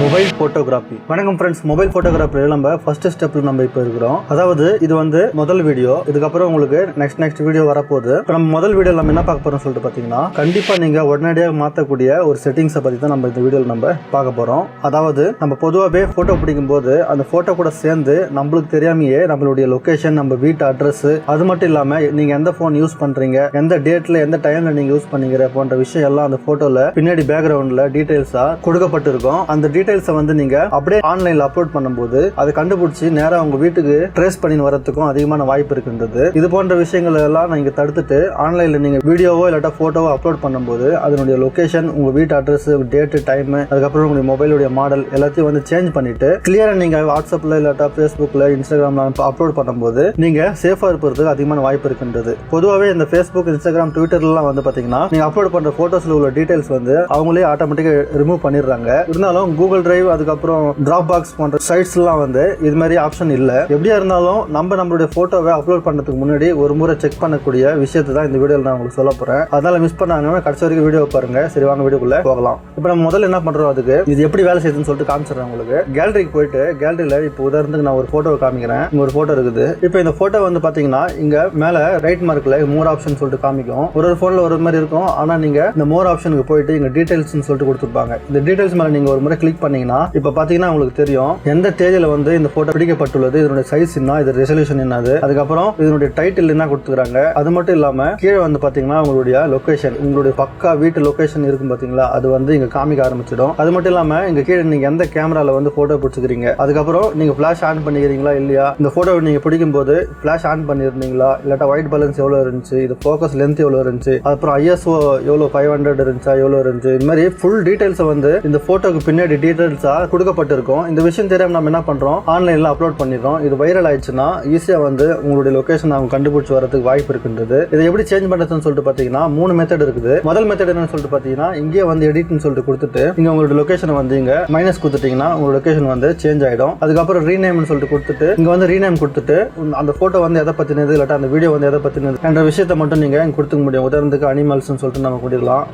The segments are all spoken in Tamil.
Mobile photography. வணக்கம் ஃப்ரெண்ட்ஸ், மொபைல் போட்டோகிராஃபில நம்ம ஃபர்ஸ்ட் ஸ்டெப்ல நம்ம இப்போ இருக்கிறோம். அதாவது இது வந்து முதல் வீடியோ. இதுக்கப்புறம் உங்களுக்கு நெக்ஸ்ட் வீடியோ வரப்போகுது. இப்போ நம்ம முதல் வீடியோ நம்ம என்ன பார்க்க போறோம் சொல்லிட்டு பார்த்தீங்கன்னா, கண்டிப்பா நீங்க உடனடியாக மாற்றக்கூடிய ஒரு செட்டிங்ஸை பற்றி தான் நம்ம இந்த வீடியோவில் நம்ம பார்க்க போறோம். அதாவது நம்ம பொதுவாகவே போட்டோ பிடிக்கும் போது அந்த போட்டோ கூட சேர்ந்து நம்மளுக்கு தெரியாமையே நம்மளுடைய லொகேஷன், நம்ம வீட்டு அட்ரஸ், அது மட்டும் இல்லாம நீங்க எந்த போன் யூஸ் பண்றீங்க, எந்த டேட்ல எந்த டைம்ல நீங்க யூஸ் பண்ணீங்க போன்ற விஷயம் எல்லாம் அந்த போட்டோல பின்னாடி பேக்ரவுண்ட்ல டீடைல்ஸா கொடுக்கப்பட்டிருக்கும். அந்த டீடைல்ஸை வந்து நீங்க அப்படியே ஆன்லைன்ல அப்லோட் பண்ணும்போது அதை கண்டுபிடிச்சி நேரா உங்க வீட்டுக்கு ட்ரேஸ் பண்ணி வரதுக்கும் அதிகமான வாய்ப்பு இருக்கின்றது. இது போன்ற விஷயங்கள் எல்லாம் நீங்க தடுத்துட்டு ஆன்லைன்ல நீங்க வீடியோவோ இல்லாட்டா போட்டோவோ அப்லோட் பண்ணும்போது அதனுடைய லொகேஷன், உங்க வீட்டு அட்ரஸ், டேட், டைம், அதுக்கப்புறம் உங்களுடைய மொபைலுடைய மாடல் எல்லாத்தையும் வந்து சேஞ்ச் பண்ணிட்டு கிளியரா நீங்க வாட்ஸ்அப்ல இல்லாட்டா பேஸ்புக்ல, இன்ஸ்டாகிராம்ல அப்லோட் பண்ணும்போது நீங்க சேஃபா இருப்பதற்கு அதிகமான வாய்ப்பு இருக்கின்றது. பொதுவாகவே இந்த பேஸ்புக், இன்ஸ்டாகிராம், ட்விட்டர்லாம் வந்து பாத்தீங்கன்னா நீங்க அப்லோட் பண்ற போட்டோஸ்ல உள்ள டீடைல்ஸ் வந்து அவங்களே ஆட்டோமேட்டிக்கா ரிமூவ் பண்ணிடுறாங்க. இருந்தாலும் கூகுள் டிரைவ், அதுக்கப்புறம் டிராப் பாக்ஸ் போன்ற சைட்ஸ் எல்லாம் வந்து இது மாதிரி ஆப்ஷன் இல்ல. எப்படியா இருந்தாலும் நம்மளுடைய போட்டோவை அப்லோட் பண்றதுக்கு முன்னாடி ஒரு முறை செக் பண்ணக்கூடிய விஷயத்தை தான் இந்த வீடியோல நான் உங்களுக்கு சொல்ல போறேன். அதனால மிஸ் பண்ணாங்க கடைசி வரைக்கும் வீடியோ பாருங்க. சரி, வாங்க வீடியோக்குள்ள போகலாம். இப்போ நம்ம முதல்ல என்ன பண்றோம், அதுக்கு இது எப்படி வேலை செய்யுதுன்னு சொல்லிட்டு காமிச்சிடுறேன் உங்களுக்கு. கேலரிக்கு போயிட்டு கேலரியில இப்போ உதாரணத்துக்கு நான் ஒரு போட்டோவை காமிக்கிறேன். இங்க ஒரு போட்டோ இருக்குது. இப்போ இந்த போட்டோ வந்து பாத்தீங்கன்னா இங்க மேல ரைட் மார்க்ல மோர் ஆப்ஷன் சொல்லிட்டு காமிக்கும். ஒரு போன்ல ஒரு மாதிரி இருக்கும். ஆனா நீங்க இந்த மோர் ஆப்ஷனுக்கு போயிட்டு இங்க டீடைல்ஸ் சொல்லிட்டு கொடுத்துருப்பாங்க. இந்த டீடைல்ஸ் மேல நீங்க ஒரு முறை கிளிக் பண்ணீங்கன்னா இப்ப பாத்தீங்கன்னா உங்களுக்கு தெரியும் எந்த தேதியில வந்து இந்த போட்டோ பிடிக்கப்பட்டுள்ளது, இதனுடைய சைஸ் என்ன, இது ரெசல்யூஷன் என்னது, அதுக்கப்புறம் இதனுடைய டைட்டில் என்ன கொடுத்துக்கிறாங்க. அது மட்டும் இல்லாம கீழே வந்து பாத்தீங்கன்னா உங்களுடைய லொகேஷன், உங்களுடைய பக்கா வீட்டு லொகேஷன் இருக்கும் பாத்தீங்களா, அது வந்து இங்க காமிக்க ஆரம்பிச்சிடும். அது மட்டும் இல்லாம இங்க கீழே நீங்க எந்த கேமரால வந்து போட்டோ பிடிச்சிக்கிறீங்க, அதுக்கப்புறம் நீங்க பிளாஷ் ஆன் பண்ணிக்கிறீங்களா இல்லையா, இந்த போட்டோ நீங்க பிடிக்கும் போது பிளாஷ் ஆன் பண்ணிருந்தீங்களா, இல்லாட்டா ஒயிட் பேலன்ஸ் எவ்வளவு இருந்துச்சு, இது போக்கஸ் லென்த் எவ்வளவு இருந்துச்சு, அப்புறம் ISO எவ்வளவு 500 இருந்துச்சா, எவ்வளவு இருந்துச்சு, இந்த மாதிரி ஃபுல் டீடைல்ஸ் வந்து இந்த போட்டோக்கு பின்னாடி டீடைல்ஸா கொடுக்கப்பட்டிருக்கும். இந்த விஷயம் தெரியாம நம்ம என்ன பண்றோம், ஆன்லைன்ல அப்லோட் பண்ணிடுறோம். இது வைரல் ஆயிடுச்சுன்னா ஈஸியா வந்து உங்களுடைய லொகேஷன் அவங்க கண்டுபிடிச்சு வரதுக்கு வாய்ப்பு இருக்கின்றது. இதை எப்படி சேஞ்ச் பண்றதுன்னு சொல்லிட்டு பாத்தீங்கன்னா 3 மெத்தட் இருக்குது. முதல் மெத்தட் என்னன்னு சொல்லிட்டு பாத்தீங்கன்னா, இங்கே வந்து எடிட்னு சொல்லிட்டு கொடுத்துட்டு இங்க உங்களுடைய லொகேஷன் வந்து இங்க மைனஸ் கொடுத்துட்டீங்கன்னா உங்க லொகேஷன் வந்து சேஞ்ச் ஆயிடும். அதுக்கப்புறம் ரீநேம்னு சொல்லிட்டு கொடுத்துட்டு இங்க வந்து ரீநேம் கொடுத்துட்டு அந்த போட்டோ வந்து எதை பத்தினது இல்லாட்டா அந்த வீடியோ வந்து எதை பத்தினது என்ற விஷயத்தை மட்டும் நீங்க இங்க கொடுத்துக்க முடியும். உதாரணத்துக்கு அனிமல்ஸ் சொல்லிட்டு நம்ம கொடுக்கலாம்.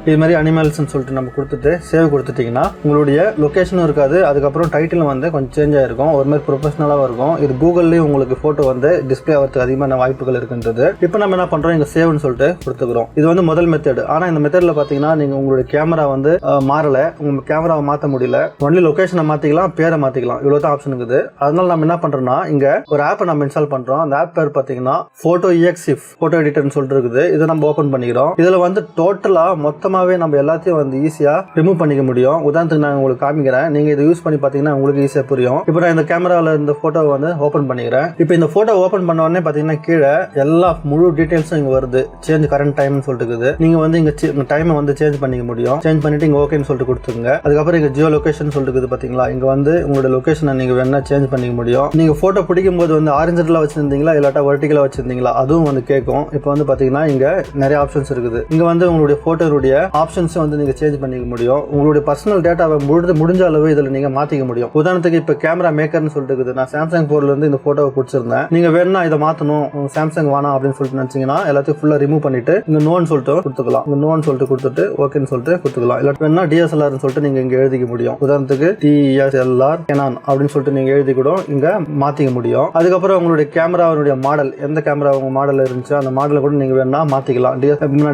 இது மாதிரி அனிமல்ஸ் சொல்லிட்டு நம்ம கொடுத்துட்டு சேவ் கொடுத்துட்டீங்கன்னா உங்களுடைய லொகேஷனும் இருக்காது. அதுக்கப்புறம் டைட்டிலும் வந்து கொஞ்சம் சேஞ்ச் ஆயிருக்கும், ஒரு மாதிரி ப்ரொஃபஷனலாக இருக்கும். இது கூகுள்லேயும் உங்களுக்கு போட்டோ வந்து டிஸ்பிளே ஆகிறதுக்கு அதிகமான வாய்ப்புகள் இருக்கின்றது. இப்போ நம்ம என்ன பண்றோம், இங்க சேவ்னு சொல்லிட்டு கொடுத்துக்கிறோம். இது வந்து முதல் மெத்தட். ஆனா இந்த மெத்தட்ல பாத்தீங்கன்னா நீங்க உங்களுடைய கேமரா வந்து மாறல, உங்க கேமராவை மாற்ற முடியல, ஒன்லி லொகேஷனை மாத்திக்கலாம், பேரை மாத்திக்கலாம், இவ்வளவுதான் ஆப்ஷன் இருக்குது. அதனால நம்ம என்ன பண்றோம்னா இங்க ஒரு ஆப்பை நம்ம இன்ஸ்டால் பண்றோம். அந்த ஆப் பேர் பாத்தீங்கன்னா போட்டோ EXIF போட்டோ எடிட்டர்னு சொல்லிட்டு இருக்குது. இதை நம்ம ஓபன் பண்ணிக்கிறோம். இதுல வந்து டோட்டலா மொத்தமா நம்ம எல்லாத்தையும் வந்து ஈஸியா ரிமூவ் பண்ணிக்க முடியும். உதாரணத்துக்கு நான் உங்களுக்கு காமிக்கிறேன், நீங்க இதை யூஸ் பண்ணி பாத்தீங்கன்னா உங்களுக்கு ஈஸியா புரியும். இப்போ நான் இந்த கேமரால இந்த போட்டோவை வந்து ஓபன் பண்ணிக்கிறேன். இப்போ இந்த போட்டோ ஓபன் பண்ண உடனே பாத்தீங்கன்னா கீழே எல்லா முழு டீடைல்ஸும் இங்க வருது. சேஞ்ச் கரண்ட் டைம் சொல்லிட்டு இருக்குது. நீங்க வந்து இங்க டைமை வந்து சேஞ்ச் பண்ணிக்க முடியும். சேஞ்ச் பண்ணிட்டு இங்க ஓகேன்னு சொல்லிட்டு கொடுத்துங்க. அதுக்கப்புறம் இங்க ஜியோ லொகேஷன் சொல்லிட்டு இருக்குது பாத்தீங்களா, இங்க வந்து உங்களோட லொகேஷனை நீங்க வேணா சேஞ்ச் பண்ணிக்க முடியும். நீங்க போட்டோ பிடிக்கும் போது வந்து ஹாரிசான்டலா வச்சிருந்தீங்களா இல்லாட்டா வெர்டிகலா வச்சிருந்தீங்களா அதுவும் வந்து கேட்கும். இப்போ வந்து பாத்தீங்கன்னா இங்க நிறைய ஆப்ஷன்ஸ் இருக்குது. இங்க வந்து உங்களுடைய போட்டோடைய ஆப்ஷன்ஸ் வந்து நீங்க சேஞ்ச் பண்ணிக்க முடியும். உங்களுடைய பர்சனல் டேட்டாவை முடிஞ்ச அளவு இதுல நீங்க மாத்திக்க முடியும். உதாரணத்துக்கு இப்ப கேமரா மேக்கர்னு சொல்லிட்டு இருக்குது. நான் சாம்சங் போர்ல இருந்து இந்த போட்டோவை பிடிச்சிருந்தேன். நீங்க வேணா இதை மாத்தணும், சாம்சங் வேணாம் அப்படின்னு சொல்லிட்டு நினைச்சீங்கன்னா எல்லாத்தையும் ஃபுல்லா ரிமூவ் பண்ணிட்டு இங்க நோன்னு சொல்லிட்டு கொடுத்துக்கலாம். இங்க நோன்னு சொல்லிட்டு கொடுத்துட்டு ஓகேன்னு சொல்லிட்டு கொடுத்துக்கலாம். இல்ல வேணா DSLR சொல்லிட்டு நீங்க இங்க எழுதிக்க முடியும். உதாரணத்துக்கு TSLR Canon அப்படின்னு சொல்லிட்டு நீங்க எழுதி கூட இங்க மாத்திக்க முடியும். அதுக்கப்புறம் உங்களுடைய கேமராவுடைய மாடல், எந்த கேமரா உங்க மாடல் இருந்துச்சு அந்த மாடலை கூட நீங்க வேணா மாத்திக்கலாம்.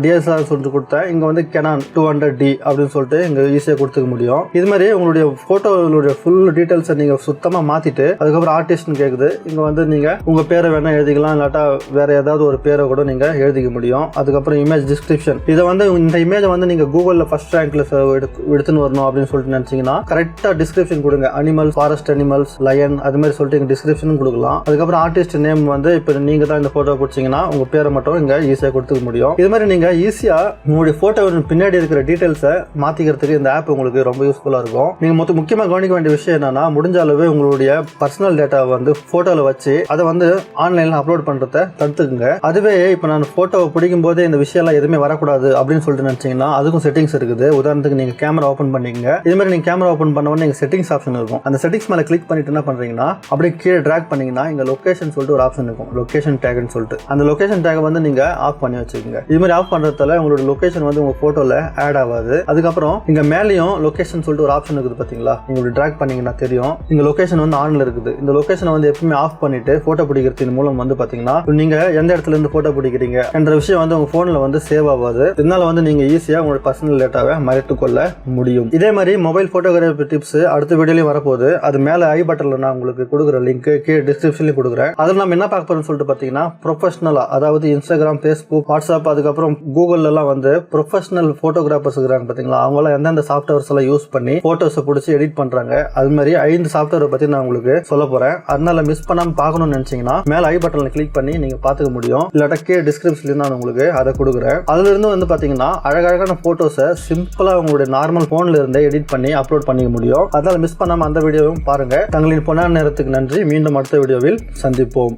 DSLR சொல்லிட்டு கொடுத்தா இங்க வந்து Canon 200D அப்படின்னு சொல்லிட்டு இங்க ஈஸியா கொடுத்துக்க முடியும். இது மாதிரி உங்களுடைய போட்டோவுடைய ஃபுல் டீடைல்ஸை நீங்க சுத்தமா மாத்திட்டு அதுக்கப்புறம் ஆர்டிஸ்ட்னு கேக்குது. இங்க வந்து நீங்க உங்க பேரை வேணா எழுதிக்கலாம், இல்லாட்டா வேற ஏதாவது ஒரு பேரை கூட நீங்க எழுதிக்க முடியும். அதுக்கப்புறம் இமேஜ் டிஸ்கிரிப்ஷன், இதை வந்து இந்த இமேஜை வந்து நீங்க கூகுள்ல ஃபர்ஸ்ட் ரேங்க்ல எடுத்துன்னு வரணும் அப்படின்னு சொல்லிட்டு நினைச்சீங்கன்னா கரெக்டா டிஸ்கிரிப்ஷன் கொடுங்க. அனிமல்ஸ், ஃபாரஸ்ட் அனிமல்ஸ், லயன், அது மாதிரி சொல்லிட்டு டிஸ்கிரிப்ஷன் கொடுக்கலாம். அதுக்கப்புறம் ஆர்டிஸ்ட் நேம் வந்து இப்ப நீங்க தான் இந்த போட்டோ பிடிச்சீங்கன்னா உங்க பேரை மட்டும் இங்க ஈஸியா கொடுத்துக்க முடியும். இது மாதிரி நீங்க ஈஸியா உங்களுடைய போட்டோ பின்னாடி இருக்கிற டீடைல்ஸை மாத்திக்கிறதுக்கு இந்த ஆப் உங்களுக்கு ரொம்ப யூஸ்ஃபுல்லா இருக்கும். நீங்க முக்கியமா கவனிக்க வேண்டிய விஷயம் என்னன்னா, முடிஞ்ச அளவு உங்களுடைய பர்சனல் டேட்டா வந்து போட்டோல வச்சு அதை வந்து ஆன்லைன்ல அப்லோட் பண்றதை தடுத்துக்குங்க. அதுவே இப்ப நான் போட்டோவை பிடிக்கும் போதே இந்த விஷயம் எல்லாம் எதுவுமே வரக்கூடாது அப்படின்னு சொல்லிட்டு நினைச்சீங்கன்னா அதுக்கும் செட்டிங்ஸ் இருக்குது. உதாரணத்துக்கு நீங்க கேமரா ஓபன் பண்ணீங்க. இது மாதிரி நீங்க கேமரா ஓபன் பண்ண உடனே செட்டிங்ஸ் ஆப்ஷன் இருக்கும். அந்த செட்டிங்ஸ் மேல கிளிக் பண்ணிட்டு என்ன பண்றீங்கன்னா அப்படியே கீழே டிராக் பண்ணீங்கன்னா இங்க லொகேஷன் சொல்லிட்டு ஒரு ஆப்ஷன் இருக்கும். லொகேஷன் டேக்னு சொல்லிட்டு அந்த லொகேஷன் டேக் வந்து நீங்க ஆஃப் பண்ணி வச்சுக்கோங்க. இது மாதிரி ஆஃப் பண்றதால உங்களோட லொகேஷன் வந்து உங்க போட்டோல ஆட் ஆகாது. அதுக்கப்புறம் இங்க மேலேயும் லொகேஷன் சொல்லிட்டு ஒரு ஆப்ஷன் இருக்குது பாத்தீங்களா, நீங்க டிராக் பண்ணீங்கன்னா தெரியும். இங்க லொகேஷன் வந்து ஆன்ல இருக்குது. இந்த லொகேஷனை வந்து எப்பவுமே ஆஃப் பண்ணிட்டு போட்டோ பிடிக்கிறதின் மூலம் வந்து பாத்தீங்கன்னா நீங்க எந்த இடத்துல இருந்து போட்டோ பிடிக்கிறீங்க என்ற விஷயம் வந்து உங்க போன்ல வந்து சேவ் ஆகாது. இதனால வந்து நீங்க ஈஸியா உங்களோட பர்சனல் டேட்டாவை மறைத்து கொள்ள முடியும். இதே மாதிரி மொபைல் போட்டோகிராஃபி டிப்ஸ் அடுத்த வீடியோலயும் வரப்போகுது. அது மேல ஐ பட்டன்ல நான் உங்களுக்கு கொடுக்குற லிங்க் கீழே டிஸ்கிரிப்ஷன்லயும் கொடுக்குறேன். அதில் நம்ம என்ன பார்க்க போறோம்னு சொல்லிட்டு பாத்தீங்கன்னா ப்ரொஃபஷனலா, அதாவது இன்ஸ்டாகிராம், ஃபேஸ்புக், வாட்ஸ்அப், அதுக்கப்புறம் கூகுள்ல எல்லாம் வந்து ப்ரொஃபஷனல் போட்டோகிராஃபர்ஸ் இருக்காங்க பாத்தீங்களா, அவங்க எல்லாம் எந்தெந்த சாஃப்ட்வேர்ஸ் எல்லாம் யூஸ் பண்ணி போட்டோஸை பிடிச்சி எடிட் பண்றாங்க. அது மாதிரி 5 சாஃப்ட்வேரை பத்தி நான் உங்களுக்கு சொல்ல போறேன். அதனால மிஸ் பண்ணாம பார்க்கணும்னு நினைச்சீங்கன்னா மேல ஐ பட்டன்ல கிளிக் பண்ணி நீங்க பாத்துக்க முடியும். இல்லாட்டா கீழே டிஸ்கிரிப்ஷன்ல நான் உங்களுக்கு அதை கொடுக்குறேன். அதுல இருந்து வந்து பாத்தீங்கன்னா அழகழகான போட்டோஸை சிம்பிளா உங்களுடைய நார்மல் போன்ல இருந்தே எடிட் பண்ணி அப்லோட் பண்ணிக்க முடியும். அதனால மிஸ் பண்ணாம அந்த வீடியோவும் பாருங்க. தங்களின் பொன்னான நேரத்துக்கு நன்றி. மீண்டும் அடுத்த வீடியோவில் சந்திப்போம்.